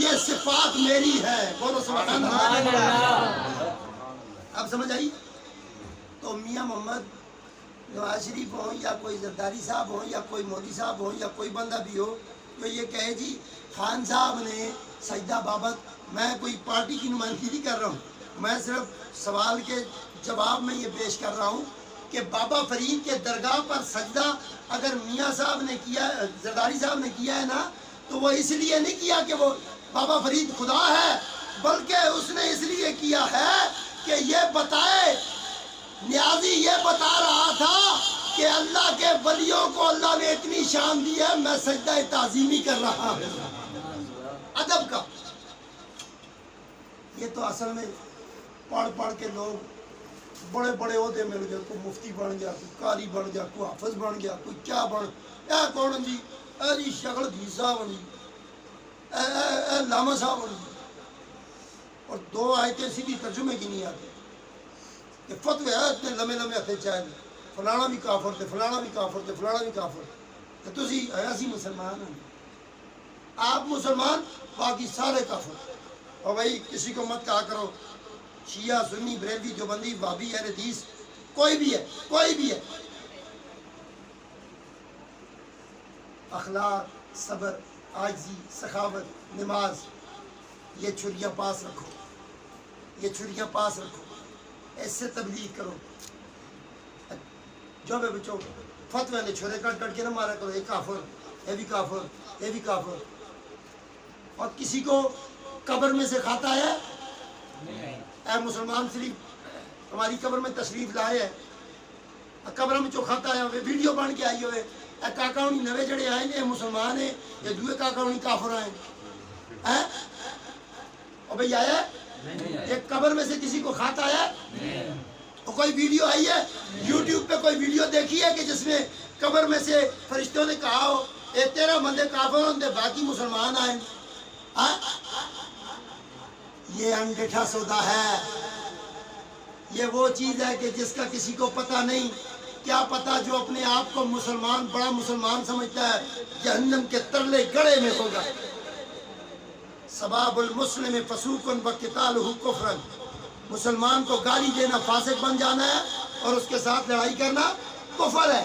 یہ صفات میری ہے، بولو سبحان اللہ۔ اب سمجھ آئی؟ تو میاں محمد نواز شریف ہوں یا کوئی زرداری صاحب ہوں یا کوئی مودی صاحب ہوں یا کوئی بندہ بھی ہو تو یہ کہے جی خان صاحب نے سجدہ بابت، میں کوئی پارٹی کی نمائندگی نہیں کر رہا ہوں، میں صرف سوال کے جواب میں یہ پیش کر رہا ہوں کہ بابا فرید کے درگاہ پر سجدہ اگر میاں صاحب نے کیا، زرداری صاحب نے کیا ہے نا، تو وہ اس لیے نہیں کیا کہ وہ بابا فرید خدا ہے، بلکہ اس نے اس لیے کیا ہے کہ یہ بتائے، نیازی یہ بتا رہا تھا کہ اللہ کے ولیوں کو اللہ نے اتنی شان دی ہے، میں سجدہ تعظیمی کر رہا ہوں۔ ادب کا یہ تو اصل میں پڑھ پڑھ کے لوگ بڑے بڑے عہدے مل گئے، کوئی مفتی بن گیا، کوئی قاری بن گیا، کوئی حافظ بن گیا، کوئی کیا بن، اے کون جی، اے جی شکل جی صاحب جی، اے لاما صاحب جی، اور دو آیتیں سیدھی ترجمے کی نہیں آتی کہ فتوے ہے اتنے لمے لمے ہتھے چاہے فلانا بھی کافر تھے، فلانا بھی کافر تھے، فلانا بھی کافر تھے، تو تسی ایسی مسلمان ہیں، آپ مسلمان باقی سارے کافر۔ اور بھائی کسی کو مت کہا کرو شیعہ، سنی، بریلوی، دیوبندی، وہابی، اہل حدیث، کوئی بھی ہے، کوئی بھی ہے، اخلاق، صبر، عاجزی، سخاوت، نماز، یہ چھریاں پاس رکھو، یہ چھریاں پاس رکھو، اس سے تبلیغ کرو۔ جو بھی بچوں فتوے نے چھرے کٹ کٹ کے نہ مارا کرو، یہ کافر، یہ بھی کافر، یہ بھی کافر۔ اور کسی کو قبر میں سے کھاتا ہے، اے مسلمان شریف ہماری قبر میں تشریف لائے ہے، قبر میں جو کھاتا ہے ویڈیو بن کے آئی ہوئے، اے کاکا ہونی نوے جڑے آئے ہیں مسلمان ہیں، یہ دوے کاکا ہونی کافر آئے، اور بھئی آیا ہے ایک قبر میں سے کسی کو کھاتا ہے؟ اور کوئی ویڈیو آئی ہے یوٹیوب پہ، کوئی ویڈیو دیکھی ہے کہ جس میں قبر میں سے فرشتوں نے کہا ہو اے تیرا بندے کافر ہوندے باقی مسلمان آئے؟ یہ انڈیٹھا سودا ہے، یہ وہ چیز ہے کہ جس کا کسی کو پتہ نہیں، کیا پتہ جو اپنے آپ کو مسلمان بڑا مسلمان سمجھتا ہے جہنم کے ترلے گڑے میں ہوگا۔ سباب المسلم فسوق وقتالہ کفر، مسلمان کو گالی دینا فاسق بن جانا ہے اور اس کے ساتھ لڑائی کرنا کفر ہے۔